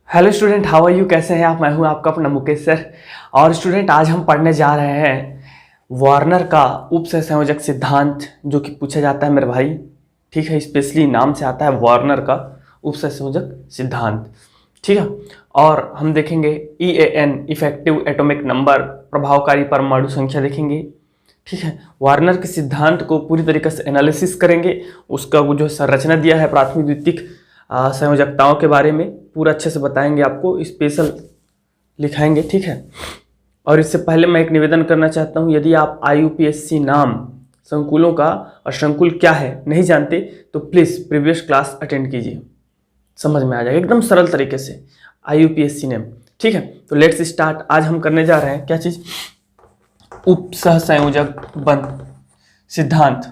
Hello student, how are you? कैसे हैं आप? मैं हूं आपका अपना मुकेश सर। और स्टूडेंट, आज हम पढ़ने जा रहे हैं वार्नर का उपसहसंयोजक सिद्धांत, जो कि पूछा जाता है मेरे भाई। ठीक है, स्पेशली नाम से आता है वार्नर का उपसहसंयोजक सिद्धांत। ठीक है, और हम देखेंगे EAN, इफेक्टिव एटॉमिक नंबर, प्रभावकारी परमाणु संख्या देखेंगे। ठीक है, वार्नर के सिद्धांत को पूरी तरीके से एनालिसिस करेंगे। उसका वो जो संरचना दिया है प्राथमिक द्वितीयक संयोजकताओं के बारे में पूरा अच्छे से बताएंगे, आपको स्पेशल लिखाएंगे। ठीक है, और इससे पहले मैं एक निवेदन करना चाहता हूं, यदि आप IUPAC नाम, संकुलों का और संकुल क्या है नहीं जानते तो प्लीज़ प्रीवियस क्लास अटेंड कीजिए, समझ में आ जाएगा एकदम सरल तरीके से IUPAC नेम। ठीक है, तो लेट्स स्टार्ट। आज हम करने जा रहे हैं क्या चीज़? उपसहसंयोजक बंध सिद्धांत।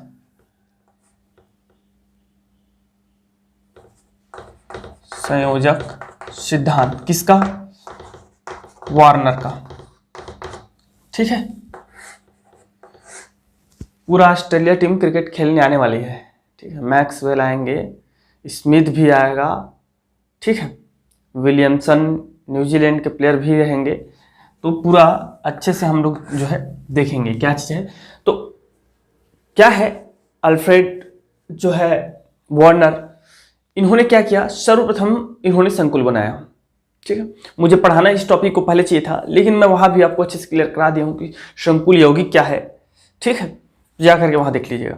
संयोजक सिद्धांत किसका? वार्नर का। ठीक है, पूरा ऑस्ट्रेलिया टीम क्रिकेट खेलने आने वाली है। ठीक है, मैक्सवेल आएंगे, स्मिथ भी आएगा। ठीक है, विलियमसन, न्यूजीलैंड के प्लेयर भी रहेंगे। तो पूरा अच्छे से हम लोग जो है देखेंगे क्या चीज़ है। तो क्या है, अल्फ्रेड जो है वार्नर, इन्होंने क्या किया? सर्वप्रथम इन्होंने संकुल बनाया। ठीक है, मुझे पढ़ाना इस टॉपिक को पहले चाहिए था, लेकिन मैं वहां भी आपको अच्छे से क्लियर करा दिया हूं कि संकुल यौगिक क्या है। ठीक है, जा करके वहां देख लीजिएगा।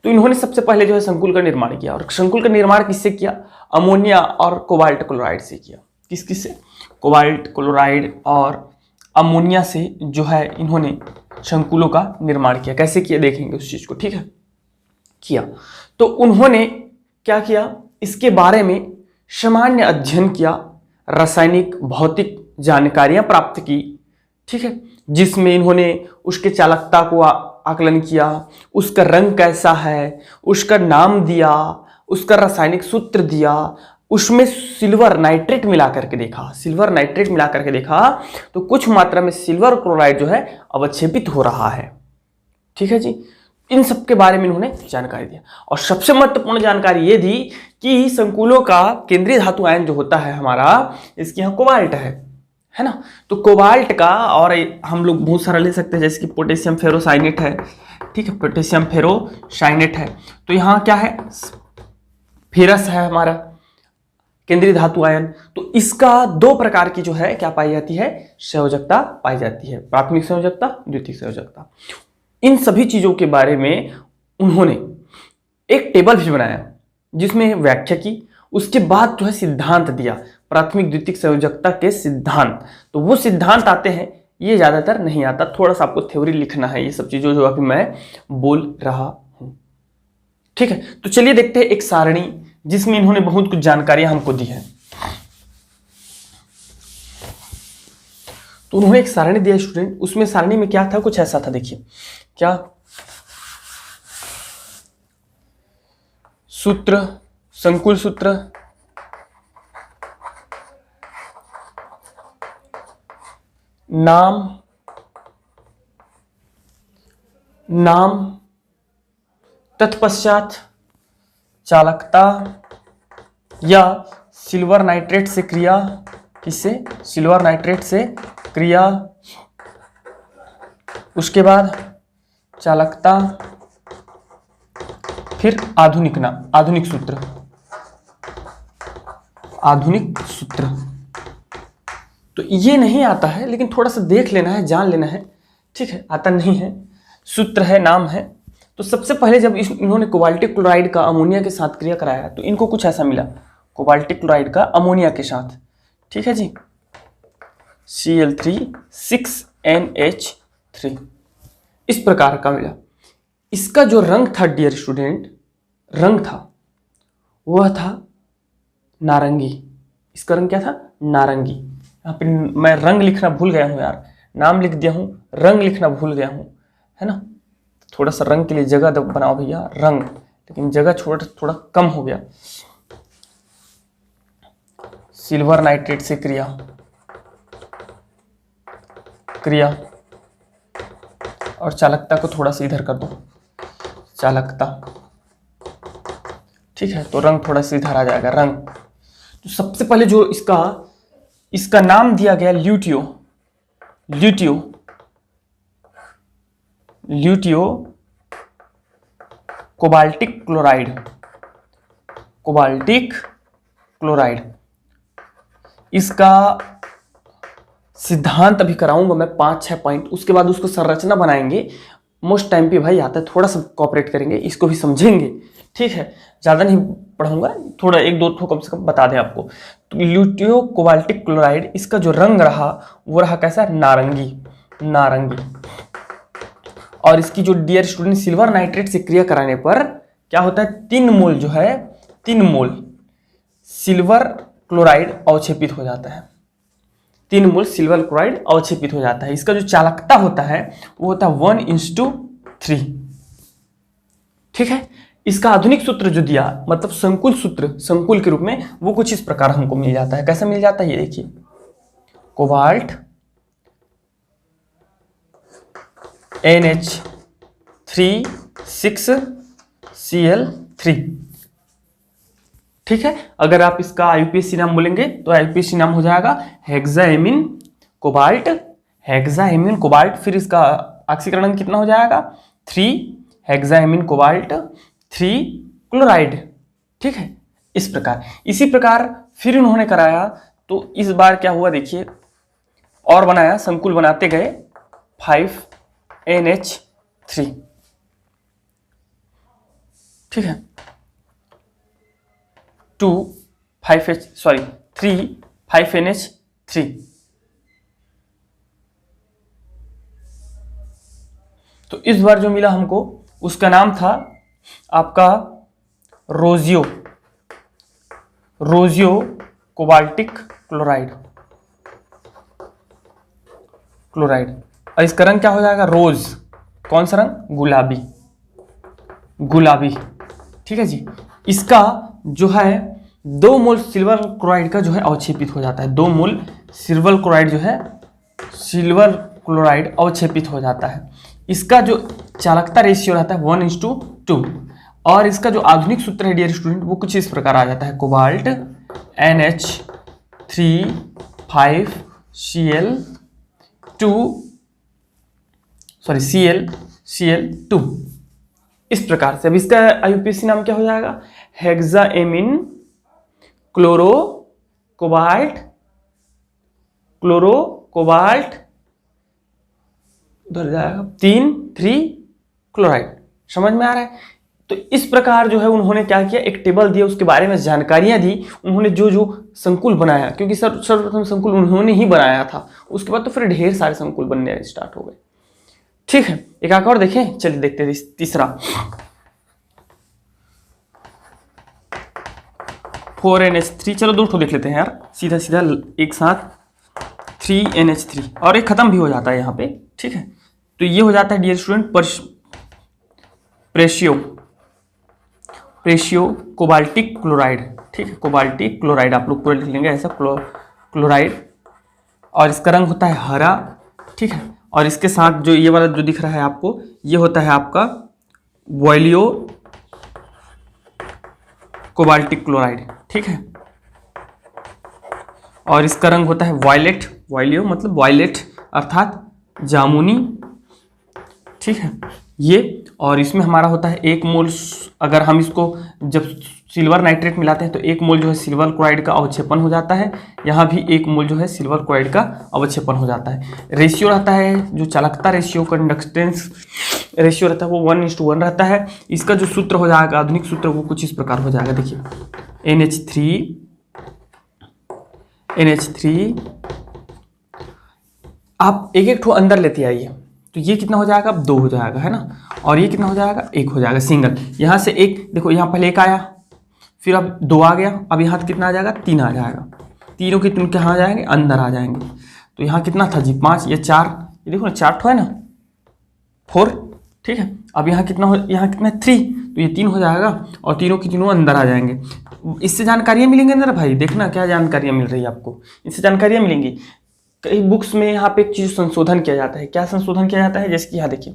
तो इन्होंने सबसे पहले जो है संकुल का निर्माण किया, और संकुल का निर्माण किससे किया? अमोनिया और कोबाल्ट क्लोराइड से किया। किस किस से? कोबाल्ट क्लोराइड और अमोनिया से जो है इन्होंने संकुलों का निर्माण किया। कैसे किया देखेंगे उस चीज को। ठीक है, किया तो उन्होंने क्या किया, इसके बारे में सामान्य अध्ययन किया, रासायनिक भौतिक जानकारियां प्राप्त की। ठीक है, जिसमें इन्होंने उसके चालकता को आकलन किया, उसका रंग कैसा है, उसका नाम दिया, उसका रासायनिक सूत्र दिया, उसमें सिल्वर नाइट्रेट मिला करके देखा। सिल्वर नाइट्रेट मिला करके देखा तो कुछ मात्रा में सिल्वर क्लोराइड जो है अवक्षेपित हो रहा है। ठीक है जी, इन सब के बारे में इन्होंने जानकारी दिया। और सबसे महत्वपूर्ण जानकारी ये दी कि संकुलों का केंद्रीय धातु आयन जो होता है हमारा, इसके यहाँ कोबाल्ट है ना। तो कोबाल्ट का, और हम लोग बहुत सारा ले सकते हैं, जैसे कि पोटेशियम फेरोसाइनेट है। ठीक है, पोटेशियम फेरोसाइनेट है। तो यहाँ क्या है? फेरस है हमारा केंद्रीय धातु आयन। तो इसका दो प्रकार की जो है क्या पाई जाती है? संयोजकता पाई जाती है, प्राथमिक संयोजकता, द्वितीयक संयोजकता। इन सभी चीजों के बारे में उन्होंने एक टेबल भी बनाया, जिसमें व्याख्या की, उसके बाद जो है सिद्धांत दिया, प्राथमिक द्वितीयक संयोजकता के सिद्धांत। तो वो सिद्धांत आते हैं, ये ज्यादातर नहीं आता, थोड़ा सा आपको थ्योरी लिखना है, ये सब चीजों जो अभी मैं बोल रहा हूं। ठीक है, तो चलिए देखते हैं एक सारणी जिसमें इन्होंने बहुत कुछ जानकारियां हमको दी है। तो उन्होंने एक सारणी दिया स्टूडेंट, उसमें सारणी में क्या था? कुछ ऐसा था, देखिए क्या सूत्र, संकुल सूत्र, नाम तत्पश्चात चालकता या सिल्वर नाइट्रेट से क्रिया। किससे? सिल्वर नाइट्रेट से क्रिया। उसके बाद चालकता, फिर आधुनिक सूत्र। तो ये नहीं आता है, लेकिन थोड़ा सा देख लेना है, जान लेना है। ठीक है, आता नहीं है, सूत्र है, नाम है। तो सबसे पहले जब इन्होंने कोबाल्टिक क्लोराइड का अमोनिया के साथ क्रिया कराया तो इनको कुछ ऐसा मिला, कोबाल्टिक क्लोराइड का अमोनिया के साथ। ठीक है जी, Cl3 6NH3 इस प्रकार का मिला। इसका जो रंग था डियर स्टूडेंट, रंग था वह था नारंगी। इसका रंग क्या था? नारंगी। यहाँ पे मैं रंग लिखना भूल गया हूँ यार, नाम लिख दिया हूँ, रंग लिखना भूल गया हूँ, है ना। थोड़ा सा रंग के लिए जगह बनाओ भैया, रंग, लेकिन जगह थोड़ा कम हो गया। सिल्वर नाइट्रेट से क्रिया और चालकता को थोड़ा सा इधर कर दो, चालकता। ठीक है, तो रंग थोड़ा सा इधर आ जाएगा, रंग। तो सबसे पहले जो इसका इसका नाम दिया गया ल्यूटियो, ल्यूटियो, ल्यूटियो कोबाल्टिक क्लोराइड, कोबाल्टिक क्लोराइड। इसका सिद्धांत अभी कराऊंगा मैं 5-6 पॉइंट, उसके बाद उसको संरचना बनाएंगे। मोस्ट टाइम पे भाई आता है, थोड़ा सा कॉपरेट करेंगे, इसको भी समझेंगे, ठीक है। ज़्यादा नहीं पढ़ाऊंगा, थोड़ा 1-2 ठो कम से कम बता दें आपको। तो ल्यूटियो कोबाल्टिक क्लोराइड, इसका जो रंग रहा वो रहा कैसा, नारंगी, नारंगी। और इसकी जो डियर स्टूडेंट सिल्वर नाइट्रेट से क्रिया कराने पर क्या होता है, 3 मोल जो है, 3 मोल सिल्वर क्लोराइड अवक्षेपित हो जाता है, 3 मोल सिल्वर क्लोराइड अवक्षेपित हो जाता है। इसका जो चालकता होता है वो होता है 1:3, ठीक है। इसका आधुनिक सूत्र जो दिया, मतलब संकुल सूत्र, संकुल के रूप में, वो कुछ इस प्रकार हमको मिल जाता है। कैसा मिल जाता है ये देखिए, कोबाल्ट NH3 6Cl3, ठीक है। अगर आप इसका आईयूपीएसी नाम बोलेंगे तो आईयूपीएसी नाम हो जाएगा हेक्साएमिन कोबाल्ट, हेक्साएमिन कोबाल्ट। फिर इसका ऑक्सीकरण कितना हो जाएगा, 3 हेक्साएमिन कोबाल्ट 3 क्लोराइड, ठीक है। इस प्रकार, इसी प्रकार फिर उन्होंने कराया, तो इस बार क्या हुआ देखिए, और बनाया, संकुल बनाते गए 5NH3, ठीक है, 5NH3। तो इस बार जो मिला हमको उसका नाम था आपका रोजियो, रोजियो कोबाल्टिक क्लोराइड, क्लोराइड। और इसका रंग क्या हो जाएगा, रोज। कौन सा रंग, गुलाबी, गुलाबी, ठीक है जी। इसका जो है 2 मोल सिल्वर क्लोराइड का जो है अवक्षेपित हो जाता है, 2 मोल सिल्वर क्लोराइड जो है, सिल्वर क्लोराइड अवक्षेपित हो जाता है। इसका जो चालकता रेशियो रहता है 1:2। और इसका जो आधुनिक सूत्र है डियर स्टूडेंट, वो कुछ इस प्रकार आ जाता है, कोबाल्ट Cl2 इस प्रकार से। अब इसका आईयूपीएसी नाम क्या हो जाएगा, हेक्साएमिन क्लोरो कोबाल्ट, क्लोरो कोबाल्ट उधर जाएगा 3 क्लोराइड। समझ में आ रहा है। तो इस प्रकार जो है उन्होंने क्या किया, एक टेबल दिया, उसके बारे में जानकारियां दी। उन्होंने जो जो संकुल बनाया, क्योंकि सर्वप्रथम संकुल उन्होंने ही बनाया था, उसके बाद तो फिर ढेर सारे संकुल बनने स्टार्ट हो गए, ठीक है। एक आंकड़ा और देखें, चलिए देखते हैं तीसरा, 4NH3। चलो 2 ठो देख लेते हैं यार, सीधा सीधा एक साथ, 3NH3, और एक खत्म भी हो जाता है यहाँ पे, ठीक है। तो ये हो जाता है डियर स्टूडेंट प्रेशियो कोबाल्टिक क्लोराइड, ठीक है, कोबाल्टिक क्लोराइड आप लोग पूरा लिख लेंगे ऐसा, क्लोराइड। और इसका रंग होता है हरा, ठीक है। और इसके साथ जो ये वाला जो दिख रहा है आपको, ये होता है आपका वॉयलियो कोबाल्टिक क्लोराइड, ठीक है। और इसका रंग होता है वायलेट, वॉयलियो मतलब वायलेट अर्थात जामुनी, ठीक है ये। और इसमें हमारा होता है 1 मोल, अगर हम इसको जब सिल्वर नाइट्रेट मिलाते हैं तो 1 मोल जो है सिल्वर क्लोराइड का अवक्षेपण हो जाता है। यहाँ भी 1 मोल जो है सिल्वर क्लोराइड का अवक्षेपण हो जाता है। रेशियो रहता है, जो चालकता रेशियो, कंडक्टेंस रेशियो रहता है वो 1:1 रहता है। इसका जो सूत्र हो जाएगा, आधुनिक सूत्र, वो कुछ इस प्रकार हो जाएगा, देखिए NH3 आप एक ठो अंदर लेते आइए, तो ये कितना हो जाएगा, अब 2 हो जाएगा, है ना। और ये कितना हो जाएगा, 1 हो जाएगा सिंगल। यहाँ से 1, देखो यहाँ पहले 1 आया, फिर अब 2 आ गया, अब यहाँ कितना आ जाएगा, 3 आ जाएगा। तीनों के तीनों कहाँ आ जाएंगे, अंदर आ जाएंगे। तो यहाँ कितना था जी, 5, ये 4, ये देखो ना 4 ठो है ना, 4, ठीक है। अब यहाँ कितना हो, यहाँ कितना 3, तो ये 3 हो जाएगा, और तीनों की तीनों अंदर आ जाएंगे। इससे जानकारियाँ मिलेंगे अंदर भाई, देखना क्या जानकारियाँ मिल रही है आपको, इससे जानकारियाँ मिलेंगी। कई बुक्स में यहाँ पे एक चीज़ संशोधन किया जाता है। क्या संशोधन किया जाता है, जैसे कि यहाँ देखिए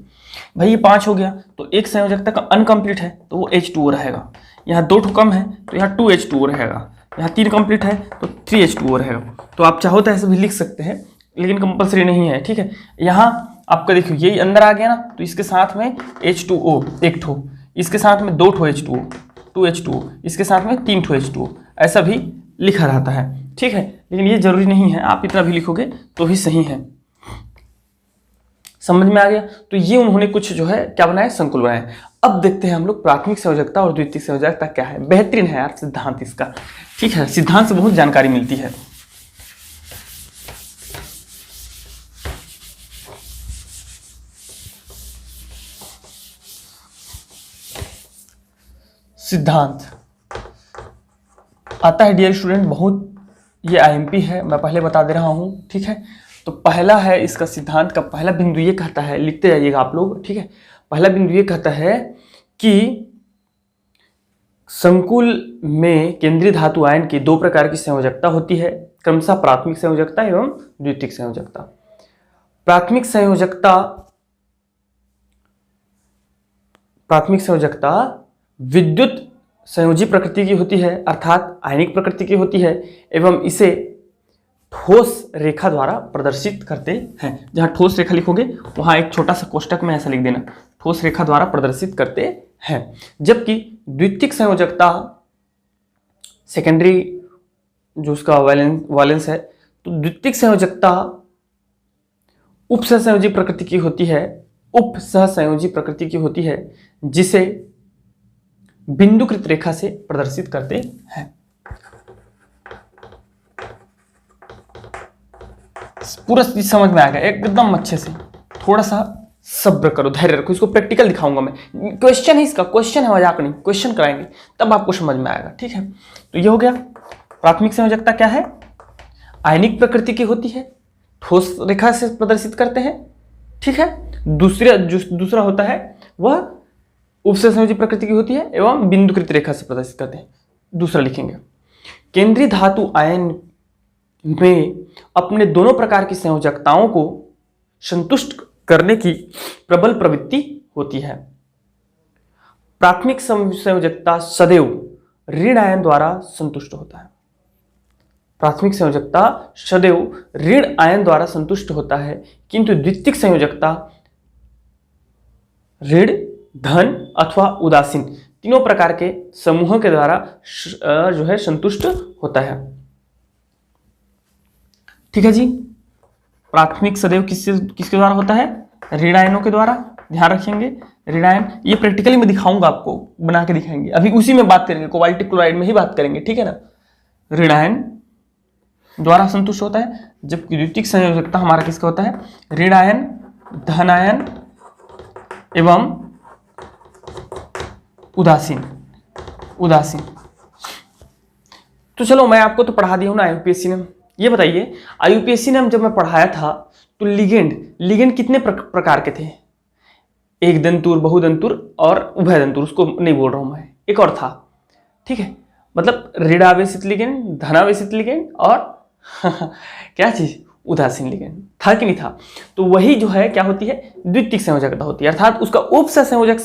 भाई, ये 5 हो गया, तो एक संयोजकता का अनकम्प्लीट है तो वो H2O रहेगा। यहाँ 2 ठो कम है तो यहाँ 2H2O रहेगा। यहाँ 3 कंप्लीट है तो 3H2O रहेगा। तो आप चाहो तो ऐसे भी लिख सकते हैं, लेकिन कंपलसरी नहीं है, ठीक है। यहाँ आपका देखिए यही अंदर आ गया ना, तो इसके साथ में H2O एक ठो, इसके साथ में 2 ठो H2O, 2H2O, इसके साथ में 3 ठो H2O, ऐसा भी लिखा रहता है, ठीक है। लेकिन ये जरूरी नहीं है, आप इतना भी लिखोगे तो भी सही है। समझ में आ गया। तो ये उन्होंने कुछ जो है क्या बनाया, संकुल बनाया। अब देखते हैं हम लोग प्राथमिक संयोजकता और द्वितीयक संयोजकता क्या है। बेहतरीन है यार सिद्धांत इसका, ठीक है। सिद्धांत से बहुत जानकारी मिलती है। सिद्धांत आता है डियर स्टूडेंट, बहुत ये आईएमपी है, मैं पहले बता दे रहा हूँ, ठीक है। तो पहला है इसका सिद्धांत का पहला बिंदु ये कहता है, लिखते जाइएगा आप लोग, ठीक है। पहला बिंदु ये कहता है कि संकुल में केंद्रीय धातु आयन की 2 प्रकार की संयोजकता होती है, क्रमशः प्राथमिक संयोजकता एवं द्वितीयक संयोजकता। प्राथमिक संयोजकता विद्युत संयोजी प्रकृति की होती है, अर्थात आयनिक प्रकृति की होती है, एवं इसे ठोस रेखा द्वारा प्रदर्शित करते हैं। जहां ठोस रेखा लिखोगे वहां एक छोटा सा कोष्टक में ऐसा लिख देना, ठोस रेखा द्वारा प्रदर्शित करते हैं। जबकि द्वितीयक संयोजकता सेकेंडरी जो उसका वैलेंस है, तो द्वितीयक संयोजकता उपसहसंयोजी प्रकृति की होती है, उपसहसंयोजी प्रकृति की होती है, जिसे बिंदुकृत रेखा से प्रदर्शित करते हैं। पूरा चीज समझ में आएगा एकदम अच्छे से, थोड़ा सा सब्र करो, धैर्य रखो, इसको प्रैक्टिकल दिखाऊंगा मैं। क्वेश्चन है इसका, क्वेश्चन है, मजाक नहीं, क्वेश्चन कराएंगे तब आपको समझ में आएगा, ठीक है। तो ये हो गया प्राथमिक संयोजकता क्या है, आयनिक प्रकृति की होती है, ठोस रेखा से प्रदर्शित करते हैं, ठीक है। दूसरा होता है वह उपसहसंयोजी प्रकृति की होती है एवं बिंदुकृत रेखा से प्रदर्शित करते हैं। दूसरा लिखेंगे, केंद्रीय धातु आयन में अपने दोनों प्रकार की संयोजकताओं को संतुष्ट करने की प्रबल प्रवृत्ति होती है। प्राथमिक संयोजकता सदैव ऋण आयन द्वारा संतुष्ट होता है। प्राथमिक संयोजकता सदैव ऋण आयन द्वारा संतुष्ट होता है, किंतु द्वितीयक संयोजकता ऋण, धन अथवा उदासीन तीनों प्रकार के समूहों के द्वारा जो है संतुष्ट होता है, ठीक है जी। प्राथमिक सदैव किसके द्वारा होता है, ऋण आयनों के द्वारा, ध्यान रखेंगे ऋण आयन। ये प्रैक्टिकली मैं दिखाऊंगा आपको, बना के दिखाएंगे, अभी उसी में बात करेंगे, कोबाल्टिक क्लोराइड में ही बात करेंगे, ठीक है ना। ऋण आयन द्वारा संतुष्ट होता है, जबकि द्वितीयक संयोजकता हमारा किसका होता है, ऋण आयन, धन आयन एवं उदासीन। तो चलो मैं आपको तो पढ़ा दिया हूं ना आईयूपीएससी ने। ये बताइए आईयूपीएससी ने जब मैं पढ़ाया था तो लिगेंड कितने प्रकार के थे, एक दंतुर, बहुदंतुर और उभयदंतुर, उसको नहीं बोल रहा हूं मैं, एक और था, ठीक है। मतलब ऋणावेशित लिगेंड, धनावेशित लिगेंड और क्या चीज, उदासीन लिगेंड था कि नहीं था। तो वही जो है क्या होती है, द्वितीयक संयोजकता होती है, अर्थात उसका उपसहसंयोजक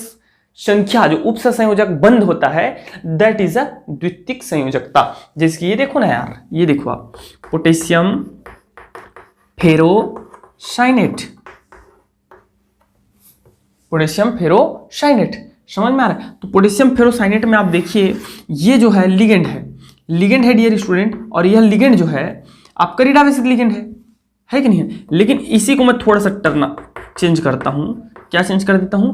संख्या जो उपसहसंयोजक बंद होता है दैट इज अ द्वितीयक संयोजकता। जैसे कि ये देखो ना यार, ये देखो आप, पोटेशियम फेरोसाइनेट, पोटेशियम फेरोसाइनेट, समझ में आ रहा है। तो पोटेशियम फेरोसाइनेट में आप देखिए ये जो है लिगेंड है डियर स्टूडेंट, और यह लिगेंड जो है आपका ऋणावेशित लिगेंड है कि नहीं है। लेकिन इसी को मैं थोड़ा सा टर्न चेंज करता हूं, क्या चेंज कर देता हूं,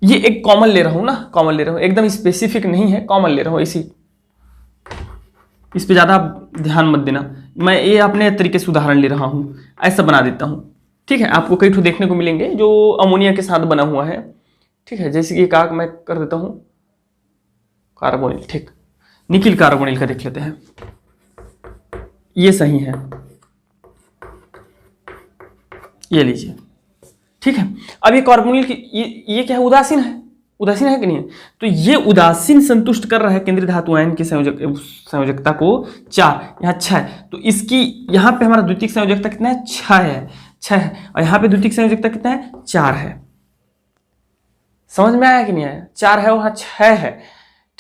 ये एक कॉमन ले रहा हूं ना, कॉमन ले रहा हूं, एकदम स्पेसिफिक नहीं है, कॉमन ले रहा हूं, इस पे ज्यादा ध्यान मत देना, मैं ये अपने तरीके से उदाहरण ले रहा हूं, ऐसा बना देता हूं, ठीक है। आपको कई ठो देखने को मिलेंगे जो अमोनिया के साथ बना हुआ है, ठीक है। जैसे कि एक मैं कर देता हूं कार्बोनिल, ठीक, निकिल कार्बोनिल का देख लेते हैं, ये सही है, ये लीजिए, ठीक है। अब ये कार्बोनिल की ये क्या है, उदासीन है कि नहीं है। तो ये उदासीन संतुष्ट कर रहा है केंद्रीय धातु आयन की संयोजकता को 4, यहाँ 6 है। तो इसकी यहाँ पे हमारा द्वितीयक संयोजकता कितना है, 6 है, और यहाँ पे द्वितीयक संयोजकता कितना है, 4 है। समझ में आया कि नहीं आया, 4 है और 6 है,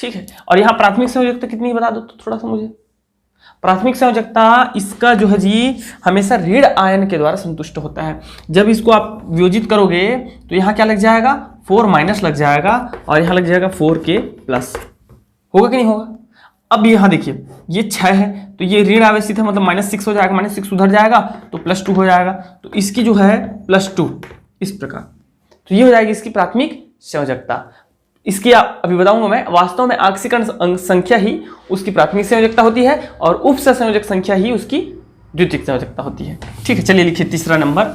ठीक है। और यहाँ प्राथमिक संयोजकता कितनी बता दो तो थोड़ा सा मुझे। प्राथमिक संयोजकता इसका जो है जी हमेशा ऋण आयन के द्वारा संतुष्ट होता है। जब इसको आप वियोजित करोगे तो यहाँ क्या लग जाएगा 4 माइनस लग जाएगा और यहाँ लग जाएगा 4k प्लस। होगा कि नहीं होगा? अब यहाँ देखिए ये 6 है तो ये ऋण आवेशित है मतलब -6 हो जाएगा, -6 उधर जाएगा तो +2 हो जाएगा, तो इसकी जो है +2 इस प्रकार। तो ये हो जाएगी इसकी प्राथमिक संयोजकता। इसकी अभी बताऊंगा मैं। वास्तव में आक्सीकरण संख्या ही उसकी प्राथमिक संयोजकता होती है और उप संयोजक संख्या ही उसकी द्वितीयक संयोजकता होती है। ठीक है, चलिए लिखिए तीसरा नंबर।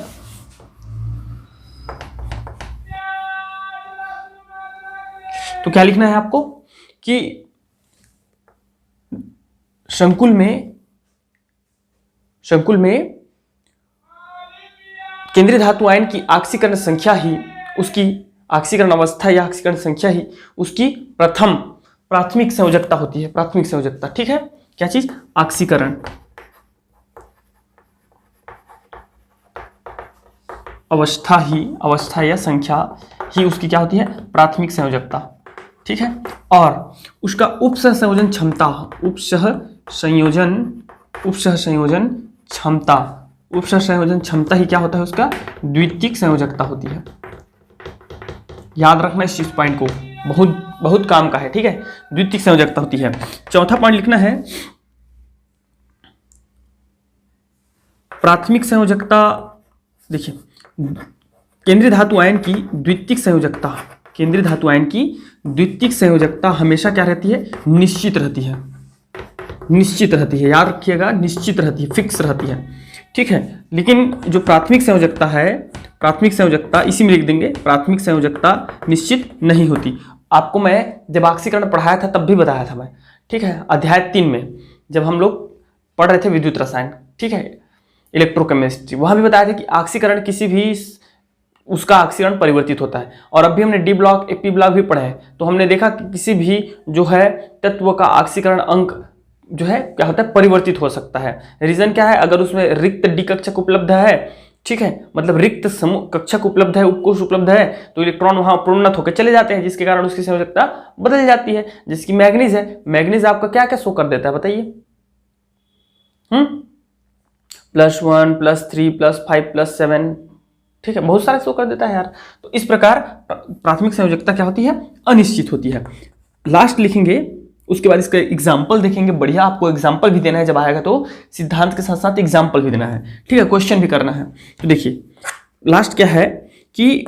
तो क्या लिखना है आपको कि संकुल में केंद्रीय धातु आयन की आक्सीकरण संख्या ही उसकी आक्सीकरण अवस्था या आक्सीकरण संख्या ही उसकी प्राथमिक संयोजकता होती है। प्राथमिक संयोजकता, ठीक है। क्या चीज? आक्सीकरण अवस्था या संख्या ही उसकी क्या होती है? प्राथमिक संयोजकता, ठीक है। और उसका उपसंयोजन क्षमता, उपसंयोजन क्षमता ही क्या होता है? उसका द्वितीयक संयोजकता होती है। याद रखना इस पॉइंट को, बहुत काम का है, ठीक है। द्वितीयक संयोजकता होती है। चौथा पॉइंट लिखना है प्राथमिक संयोजकता। देखिए केंद्रीय धातु आयन की द्वितीयक संयोजकता हमेशा क्या रहती है? निश्चित रहती है। याद रखिएगा, निश्चित रहती है, फिक्स रहती है, ठीक है। लेकिन जो प्राथमिक संयोजकता इसी में लिख देंगे, प्राथमिक संयोजकता निश्चित नहीं होती। आपको मैं जब आक्सीकरण पढ़ाया था तब भी बताया था मैं, ठीक है। अध्याय 3 में जब हम लोग पढ़ रहे थे विद्युत रसायन, ठीक है, इलेक्ट्रोकेमिस्ट्री, वहां भी बताया था कि आक्सीकरण किसी भी उसका आक्सीकरण परिवर्तित होता है। और अभी हमने डी ब्लॉक एपी ब्लॉक भी पढ़े हैं, तो हमने देखा कि किसी भी जो है तत्व का आक्सीकरण अंक जो है क्या होता है? परिवर्तित हो सकता है। रीजन क्या है? अगर उसमें रिक्त डी कक्षक उपलब्ध है, ठीक है, मतलब रिक्त समूह कक्षक उपलब्ध है, उपकोष उपलब्ध है, तो इलेक्ट्रॉन वहां प्रोन्नत होकर चले जाते हैं, जिसके कारण उसकी संयोजकता बदल जाती है। जिसकी मैग्नीज है, मैग्नीज आपका क्या क्या शो कर देता है बताइए? +1 +3 +5 +7, ठीक है, बहुत सारे शो कर देता है यार। तो इस प्रकार प्राथमिक संयोजकता क्या होती है? अनिश्चित होती है। लास्ट लिखेंगे, उसके बाद इसका एग्जाम्पल देखेंगे। बढ़िया, आपको एग्जाम्पल भी देना है जब आएगा, तो सिद्धांत के साथ साथ एग्जाम्पल भी देना है, ठीक है, क्वेश्चन भी करना है। तो देखिए लास्ट क्या है कि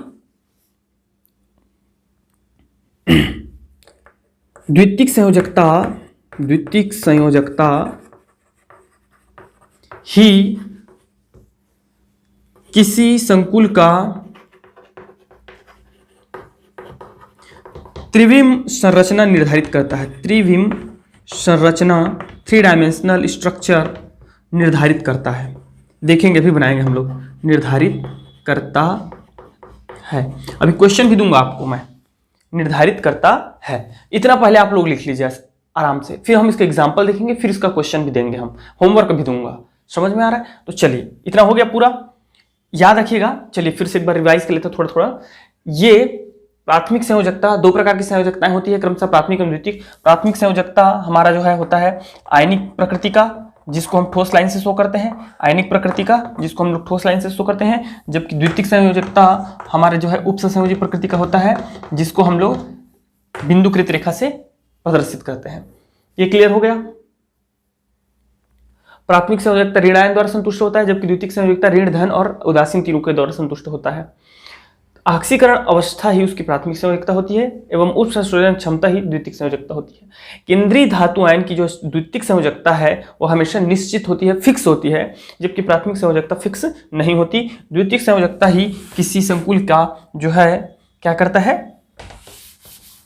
द्वितीयक संयोजकता ही किसी संकुल का त्रिविम संरचना निर्धारित करता है। त्रिविम संरचना, 3 डायमेंशनल स्ट्रक्चर निर्धारित करता है। देखेंगे, अभी बनाएंगे हम लोग। निर्धारित करता है, अभी क्वेश्चन भी दूंगा आपको मैं। निर्धारित करता है, इतना पहले आप लोग लिख लीजिए आराम से, फिर हम इसका एग्जाम्पल देखेंगे, फिर इसका क्वेश्चन भी देंगे, हम होमवर्क भी दूंगा। समझ में आ रहा है? तो चलिए, इतना हो गया पूरा, याद रखिएगा। चलिए फिर से एक बार रिवाइज कर लेते हैं थोड़ा थोड़ा। ये प्राथमिक संयोजकता, 2 प्रकार की संयोजकताएं होती है, क्रमशः प्राथमिक और द्वितीयक। प्राथमिक संयोजकता हमारा जो है होता है आयनिक प्रकृति का, जिसको हम ठोस लाइन से शो करते हैं, आयनिक प्रकृति का जिसको हम लोग ठोस लाइन से शो करते हैं। जबकि द्वितीयक संयोजकता हमारे जो है उपसंयोजी प्रकृति का होता है, जिसको हम लोग बिंदुकृत रेखा से प्रदर्शित करते हैं। ये क्लियर हो गया? प्राथमिक संयोजकता ऋण आयन द्वारा संतुष्ट होता है, जबकि द्वितीयक संयोजकता ऋण धन और उदासीन तीरों के द्वारा संतुष्ट होता है। आक्सीकरण अवस्था ही उसकी प्राथमिक संयोजकता होती है एवं उप संयोजन क्षमता ही द्वितीयक संयोजकता होती है। केंद्रीय धातु आयन की जो द्वितीयक संयोजकता है वो हमेशा निश्चित होती है, फिक्स होती है, जबकि प्राथमिक संयोजकता फिक्स नहीं होती। द्वितीयक संयोजकता ही किसी संकुल का जो है क्या करता है?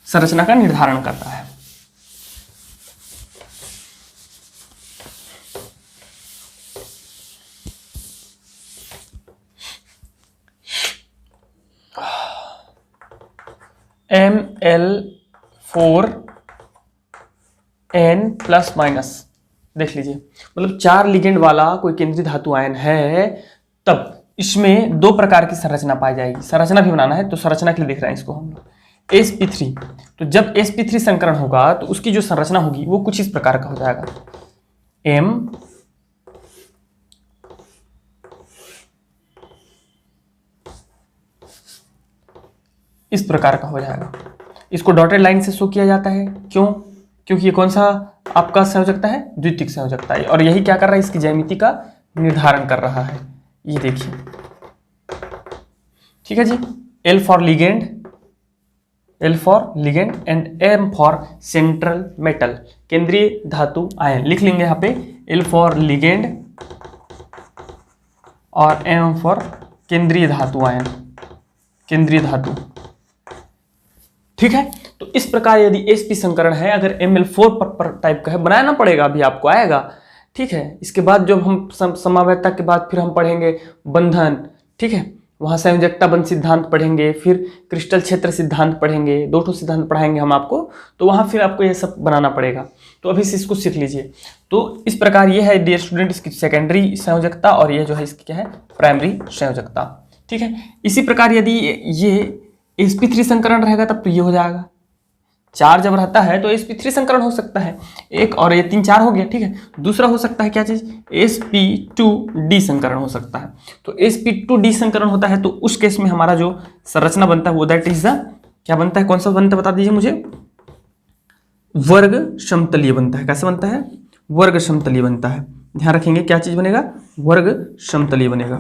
संरचना का निर्धारण करता है। Ml4n+- देख लीजिए, मतलब 4 लिगेंड वाला कोई केंद्रीय धातु आयन है, तब इसमें 2 प्रकार की संरचना पाई जाएगी। संरचना भी बनाना है, तो संरचना के लिए देख रहे हैं इसको हम लोग। sp3। तो जब sp3 संकरण होगा तो उसकी जो संरचना होगी वो कुछ इस प्रकार का हो जाएगा, m इस प्रकार का हो जाएगा। इसको डॉटेड लाइन से शो किया जाता है, क्यों? क्योंकि ये कौन सा आपका संयोजकता है? द्वितीयक संयोजकता है, और यही क्या कर रहा है? इसकी ज्यामिति का निर्धारण कर रहा है। ये देखिए, ठीक है जी। L for ligand, L for ligand and M for central metal, केंद्रीय धातु आयन। लिख लेंगे यहाँ पे L फॉर लिगेंड और M फॉर केंद्रीय धातु आयन, केंद्रीय धातु, ठीक है। तो इस प्रकार यदि sp संकरण है, अगर Ml4 टाइप का है, बनाना पड़ेगा, अभी आपको आएगा, ठीक है। इसके बाद जब हम समावयवता के बाद फिर हम पढ़ेंगे बंधन, ठीक है, वहाँ संयोजकता बंध सिद्धांत पढ़ेंगे, फिर क्रिस्टल क्षेत्र सिद्धांत पढ़ेंगे, 2 सिद्धांत पढ़ाएंगे हम आपको, तो वहाँ फिर आपको ये सब बनाना पड़ेगा। तो अभी से इसको सीख लीजिए। तो इस प्रकार ये है डियर स्टूडेंट इसकी सेकेंडरी संयोजकता, और ये जो है इसकी क्या है? प्राइमरी संयोजकता, ठीक है। इसी प्रकार यदि ये sp3 संकरण रहेगा तब तो ये हो जाएगा। 4 जब रहता है तो sp3 संकरण हो सकता है, एक, और ये 3 4 हो गया, ठीक है। दूसरा हो सकता है क्या चीज? sp2d संकरण हो सकता है। तो sp2d संकरण होता है तो उस केस में हमारा जो संरचना बनता है वो दैट इज द क्या बनता है? कौन सा बनता है बता दीजिए मुझे? वर्ग समतलीय बनता है। कैसे बनता है? वर्ग समतलीय बनता है। ध्यान रखेंगे क्या चीज बनेगा? वर्ग समतलीय बनेगा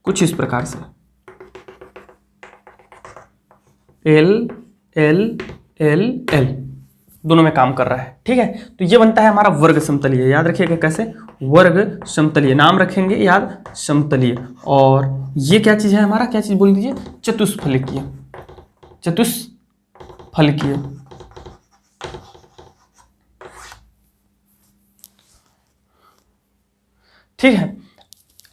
कुछ इस प्रकार से, L L L L दोनों में काम कर रहा है, ठीक है। तो ये बनता है हमारा वर्ग समतलीय। याद रखिएगा कैसे? वर्ग समतलीय, नाम रखेंगे याद, समतलीय। और ये क्या चीज है हमारा? क्या चीज बोल दीजिए? चतुष्फलकीय, चतुष्फलकीय, ठीक है।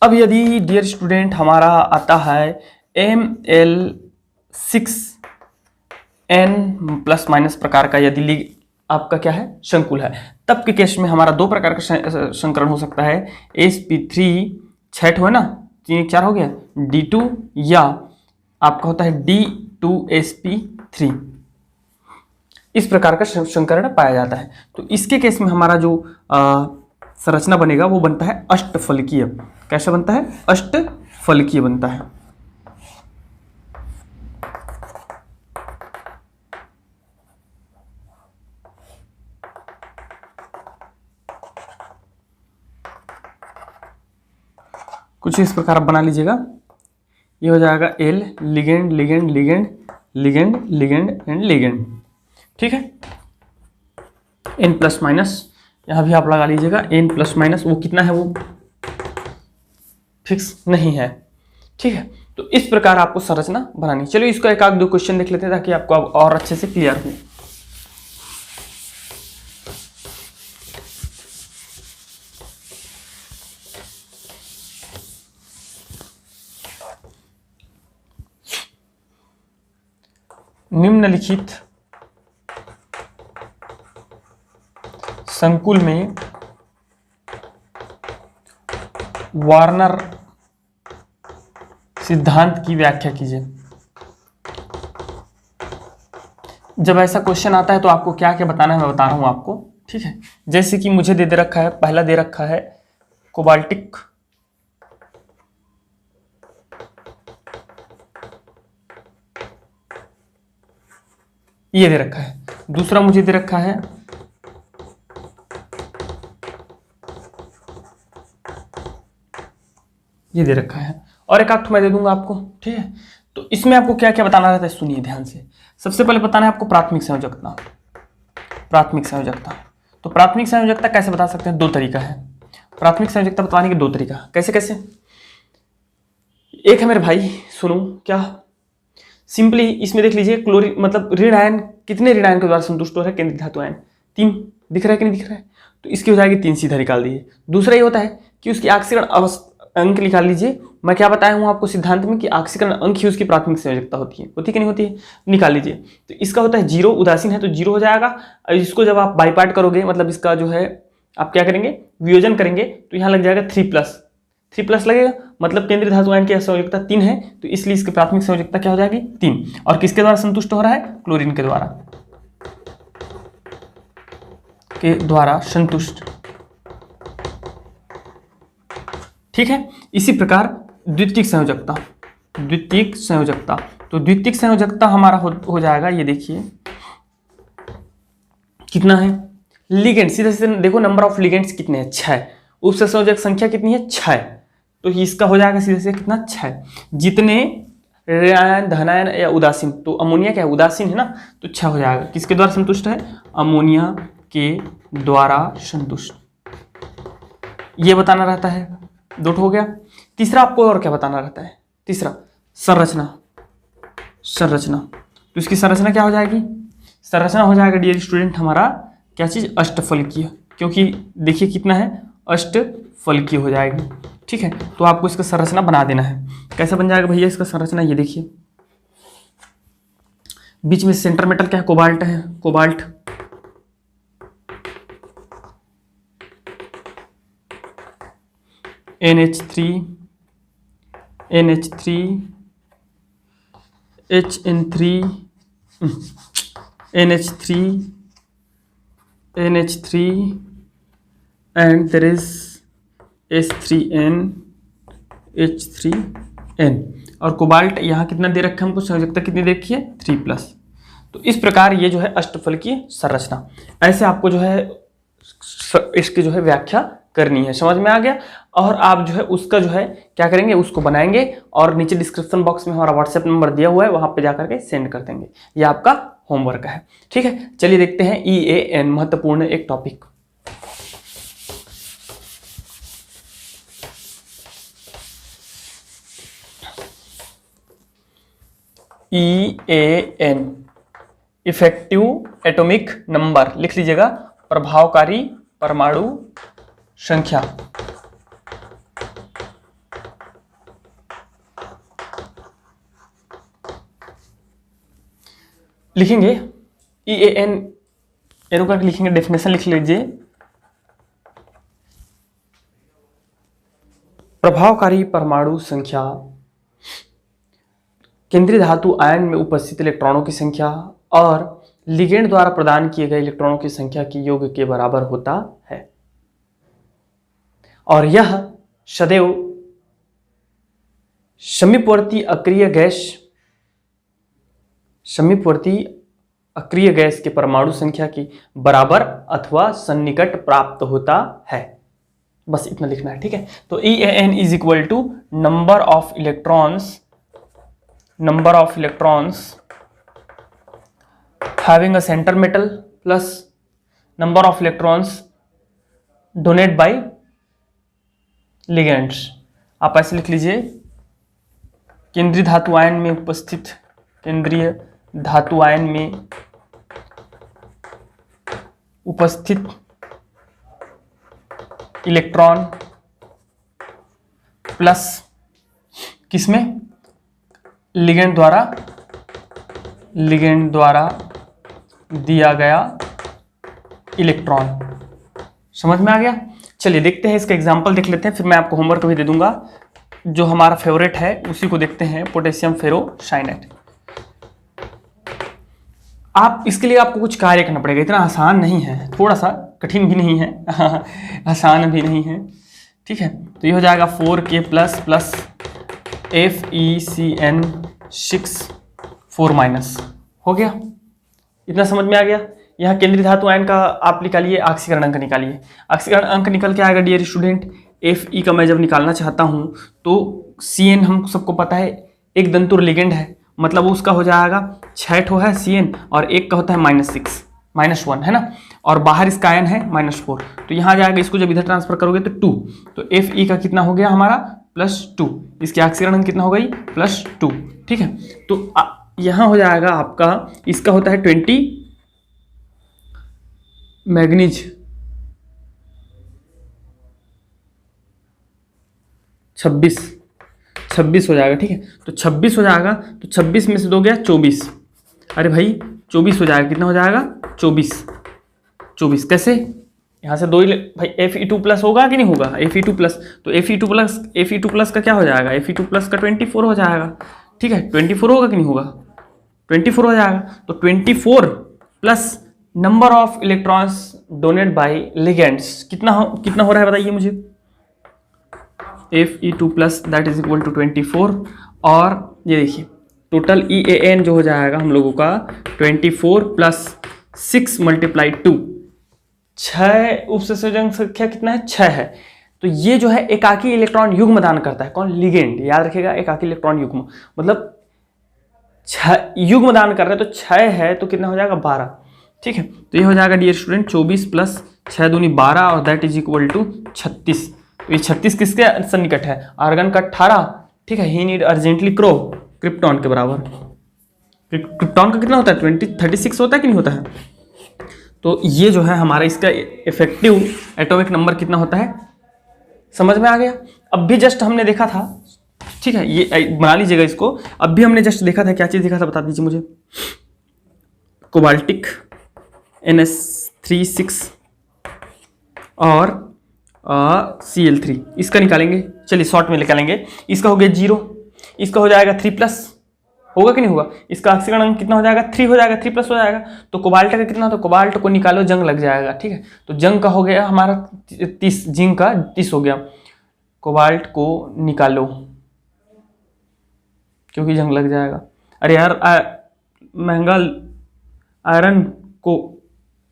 अब यदि डियर स्टूडेंट हमारा आता है ML6N+- प्रकार का, यदि आपका क्या है? संकुल है, तब के केस में हमारा 2 प्रकार का संकरण हो सकता है। sp3 6 है ना, 3 4 हो गया, D2, या आपका होता है D2sp3। इस प्रकार का संकरण पाया जाता है। तो इसके केस में हमारा जो संरचना बनेगा वो बनता है अष्टफलकीय। कैसा बनता है? अष्टफलकीय बनता है। कुछ इस प्रकार आप बना लीजिएगा। ये हो जाएगा L ligand ligand ligand ligand ligand and ligand, ठीक है। N+- यहाँ भी आप लगा लीजिएगा N+-, वो कितना है वो फिक्स नहीं है, ठीक है। तो इस प्रकार आपको संरचना बनानी। चलिए इसको एक आध 2 क्वेश्चन देख लेते हैं ताकि आपको अब और अच्छे से क्लियर हो। निम्नलिखित संकुल में वार्नर सिद्धांत की व्याख्या कीजिए। जब ऐसा क्वेश्चन आता है तो आपको क्या क्या बताना है मैं बता रहा हूं आपको, ठीक है। जैसे कि मुझे दे रखा है, पहला दे रखा है कोबाल्टिक ये दे रखा है, दूसरा मुझे दे रखा है ये दे रखा है, और एक आठ मैं दे दूंगा आपको, ठीक है। तो इसमें आपको क्या क्या बताना रहता है सुनिए ध्यान से। सबसे पहले बताना है आपको प्राथमिक संयोजकता। प्राथमिक संयोजकता, तो प्राथमिक संयोजकता कैसे बता सकते हैं? 2 तरीका है प्राथमिक संयोजकता बताने के, 2 तरीका। कैसे कैसे? एक है मेरे भाई सुनो क्या, सिंपली इसमें देख लीजिए क्लोरीन मतलब ऋण आयन, कितने ऋण आयन के द्वारा संतुष्ट हो रहा है? केंद्रीय धातु आयन 3, दिख रहा है कि नहीं दिख रहा है? तो इसकी हो जाएगी 3 सीधा निकाल दीजिए। दूसरा ये होता है कि उसकी ऑक्सीकरण अंक निकाल लीजिए। मैं क्या बताया हूँ आपको सिद्धांत में कि ऑक्सीकरण अंक ही उसकी प्राथमिक संयोजकता होती है कि नहीं होती है? निकाल लीजिए। तो इसका होता है 0, उदासीन है तो 0 हो जाएगा। और इसको जब आप बाईपार्ट करोगे मतलब इसका जो है आप क्या करेंगे? वियोजन करेंगे तो यहाँ लग जाएगा 3+। 3+ लगेगा, मतलब केंद्रीय धातु आयन की संयोजकता 3 है, तो इसलिए इसकी प्राथमिक संयोजकता क्या हो जाएगी 3। और किसके द्वारा संतुष्ट हो रहा है, क्लोरीन के द्वारा संतुष्ट। ठीक है, इसी प्रकार द्वितीयक संयोजकता, तो द्वितीयक संयोजकता हमारा हो जाएगा, ये देखिए कितना है, लिगेंड सीधे सीधे देखो, नंबर ऑफ लिगेंड्स कितने हैं, 6। उपसंयोजक संख्या कितनी है, 6, तो इसका हो जाएगा सीधे सीधे कितना, 6। जितने ऋणायन धनायन या उदासीन, तो अमोनिया क्या है, उदासीन है ना, तो 6 हो जाएगा। किसके द्वारा संतुष्ट है, अमोनिया के द्वारा संतुष्ट, ये बताना रहता है। 2 हो गया। तीसरा आपको और क्या बताना रहता है, तीसरा संरचना, तो इसकी संरचना क्या हो जाएगी, संरचना हो जाएगा डियर स्टूडेंट हमारा क्या चीज, अष्टफलकीय, क्योंकि देखिए कितना है, अष्टफलकीय हो जाएगी। ठीक है, तो आपको इसका संरचना बना देना है। कैसे बन जाएगा भैया इसका संरचना, ये देखिए बीच में सेंटर मेटल क्या है, कोबाल्ट है, cobalt NH3 and there is H3N H3N, और कोबाल्ट यहाँ कितना दे रखा है हमको, संयोजकता कितनी दे रखी है, 3+। तो इस प्रकार ये जो है अष्टफलकीय संरचना, ऐसे आपको जो है इसकी जो है व्याख्या करनी है। समझ में आ गया। और आप जो है उसका जो है क्या करेंगे, उसको बनाएंगे और नीचे डिस्क्रिप्शन बॉक्स में हमारा व्हाट्सएप नंबर दिया हुआ है, वहां पे जाकर के सेंड कर देंगे। ये आपका होमवर्क है। ठीक है, चलिए देखते हैं EAN, महत्वपूर्ण एक topic. EAN effective atomic number, लिख लीजिएगा, प्रभावकारी परमाणु संख्या। लिखेंगे EAN, एरो करके लिखेंगे, डेफिनेशन लिख लीजिए, प्रभावकारी परमाणु संख्या केंद्रीय धातु आयन में उपस्थित इलेक्ट्रॉनों की संख्या और लिगेंड द्वारा प्रदान किए गए इलेक्ट्रॉनों की संख्या की योग के बराबर होता है, और यह सदैव समीपवर्ती अक्रिय गैस के परमाणु संख्या की बराबर अथवा सन्निकट प्राप्त होता है। बस इतना लिखना है। ठीक है, तो EAN is equal to number of electrons having a center metal plus number of electrons donated by ligands। आप ऐसे लिख लीजिए, केंद्रीय धातु आयन में उपस्थित इलेक्ट्रॉन प्लस किसमें, लिगेंड द्वारा दिया गया इलेक्ट्रॉन। समझ में आ गया। चलिए देखते हैं, इसका एग्जांपल देख लेते हैं, फिर मैं आपको होमवर्क भी दे दूंगा। जो हमारा फेवरेट है उसी को देखते हैं, पोटेशियम फेरोसाइनेट। आप इसके लिए आपको कुछ कार्य करना पड़ेगा, इतना आसान नहीं है, थोड़ा सा कठिन भी नहीं है आसान भी नहीं है। ठीक है, तो ये हो जाएगा 4K प्लस FeCN6 4- हो गया। इतना समझ में आ गया। यहाँ केंद्रीय धातु आयन का आप निकालिए, ऑक्सीकरण अंक निकालिए। ऑक्सीकरण अंक निकल के आएगा डियर स्टूडेंट, Fe का मैं जब निकालना चाहता हूँ तो Cn हम सबको पता है एक दंतुर लिगेंड है, मतलब उसका हो जाएगा 6 ठो है Cn और एक का होता है -1 है ना, और बाहर इसका आयन है -4, तो यहाँ जाएगा, इसको जब इधर ट्रांसफर करोगे तो 2, तो Fe का कितना हो गया हमारा +2, इसकी ऑक्सीकरण अंक कितना हो गई +2। ठीक है, तो यहाँ हो जाएगा आपका, इसका होता है 20 मैग्नीज 26 हो जाएगा। ठीक है, तो 26 हो जाएगा, तो 26 में से 2 गया 24, अरे भाई 24 हो जाएगा, कितना हो जाएगा 24 कैसे, यहाँ से भाई Fe2+ होगा कि नहीं होगा, Fe2+, तो Fe2+ का क्या हो जाएगा, Fe2+ का 24 हो जाएगा, ठीक है, 24 होगा कि नहीं होगा, 24 हो जाएगा। तो 24 plus number of electrons donate by ligands कितना हो रहा है बताइए मुझे, Fe2+ that is equal to 24, और ये देखिए टोटल EAN जो हो जाएगा हम लोगों का 24 प्लस 6 × 2, 6 उपसंयोजक संख्या कितना है, 6 है। तो ये जो है एकाकी इलेक्ट्रॉन युग्म दान करता है, कौन, लिगेंड, याद रखिएगा एकाकी इलेक्ट्रॉन युग्म, मतलब 6 युग्म दान कर रहे हैं, तो 6 है तो कितना हो जाएगा, 12, ठीक है। तो ये हो जाएगा डियर स्टूडेंट 24 प्लस 6 दूनी 12 और दैट इज इक्वल टू 36। तो ये 36 किसके सन्निकट है, आर्गन का 18, ठीक है। ही नीड अर्जेंटली क्रिप्टॉन के बराबर, क्रिप्टॉन का कितना होता है 36 होता है कि नहीं होता है। तो ये जो है हमारा इसका इफेक्टिव एटॉमिक नंबर कितना होता है, समझ में आ गया। अब भी जस्ट हमने देखा था, ठीक है, ये बना लीजिएगा इसको। अब भी हमने जस्ट देखा था, क्या चीज़ देखा था बता दीजिए मुझे, कोबाल्टिक NH3 और Cl3, इसका निकालेंगे, चलिए शॉर्ट में निकालेंगे। इसका हो गया 0, इसका हो जाएगा 3+, होगा कि नहीं होगा, इसका ऑक्सीकरण अंक कितना हो जाएगा, 3 हो जाएगा, 3+ हो जाएगा। तो कोबाल्ट का कितना, तो कोबाल्ट को निकालो, जंग लग जाएगा, ठीक है। तो जंग का हो गया हमारा 30, जिंक का 30 हो गया, कोबाल्ट को निकालो क्योंकि जंग लग जाएगा। अरे यार महंगा आयरन को,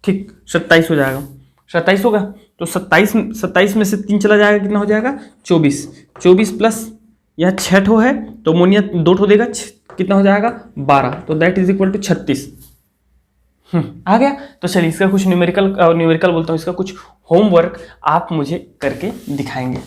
ठीक 27 हो जाएगा, 27 होगा। तो 27 में से 3 चला जाएगा, कितना हो जाएगा 24 प्लस यह 6 है तो अमोनिया 2 देगा, कितना हो जाएगा 12, तो दैट इज इक्वल टू 36। आ गया। तो चलिए इसका कुछ न्यूमेरिकल बोलता हूँ, इसका कुछ होमवर्क आप मुझे करके दिखाएंगे।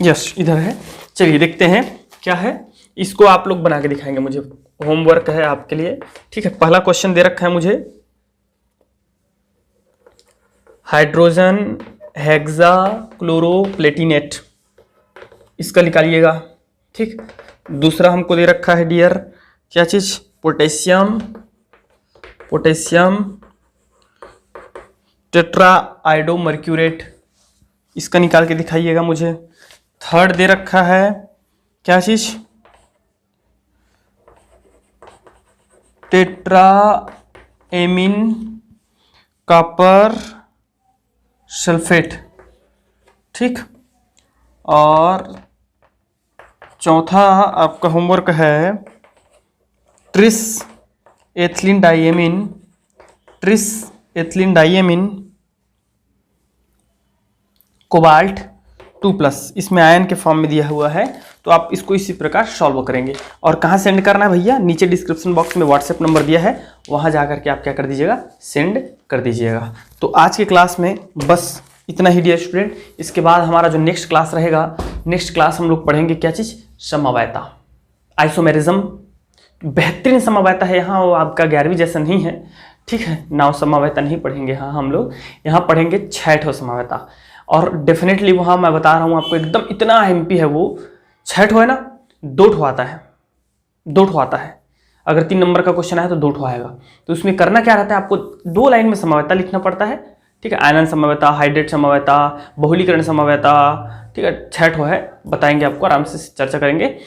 यस इधर है, चलिए देखते हैं क्या है। इसको आप लोग बना के दिखाएंगे मुझे, होमवर्क है आपके लिए, ठीक है। पहला क्वेश्चन दे रखा है मुझे, हाइड्रोजन हेक्साक्लोरोप्लेटिनेट, इसका निकालिएगा, ठीक। दूसरा हमको दे रखा है डियर क्या चीज, पोटेशियम टेट्राआइडोमर्क्यूरेट, इसका निकाल के दिखाइएगा मुझे। थर्ड दे रखा है क्या चीज, टेट्राएमीन कॉपर सल्फेट, ठीक। और चौथा आपका होमवर्क है ट्रिस एथिलीन डाइएमीन कोबाल्ट 2+, इसमें आयन के फॉर्म में दिया हुआ है। तो आप इसको इसी प्रकार सॉल्व करेंगे। और कहाँ सेंड करना है भैया, नीचे डिस्क्रिप्शन बॉक्स में व्हाट्सएप नंबर दिया है, वहाँ जा करके आप क्या कर दीजिएगा, सेंड कर दीजिएगा। तो आज के क्लास में बस इतना ही डियर स्टूडेंट। इसके बाद हमारा जो नेक्स्ट क्लास रहेगा, नेक्स्ट क्लास हम लोग पढ़ेंगे क्या चीज़, समवायता, आइसोमेरिज्म, बेहतरीन समवायता है यहाँ, वो आपका 11वीं जैसा नहीं है, ठीक है। नाव समवायता नहीं पढ़ेंगे, हाँ हम लोग यहाँ पढ़ेंगे 6 समवायता। और डेफिनेटली वहाँ मैं बता रहा हूँ आपको, एकदम इतना MP है वो, 6 है ना, 2 आता है, 2 आता है। अगर 3 नंबर का क्वेश्चन आया तो 2 आएगा। तो उसमें करना क्या रहता है, आपको 2 लाइन में समवायता लिखना पड़ता है, ठीक है। आयनन समवायता, हाइड्रेट समवायता, बहुलीकरण समवायता, ठीक है। 6 है, बताएंगे आपको, आराम से चर्चा करेंगे।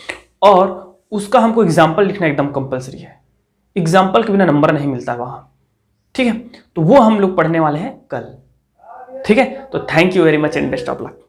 और उसका हमको एग्जाम्पल लिखना एकदम कंपलसरी है, एग्जाम्पल के बिना नंबर नहीं मिलता वहाँ, ठीक है। तो वो हम लोग पढ़ने वाले हैं कल, ठीक है। तो thank you very much and best of luck.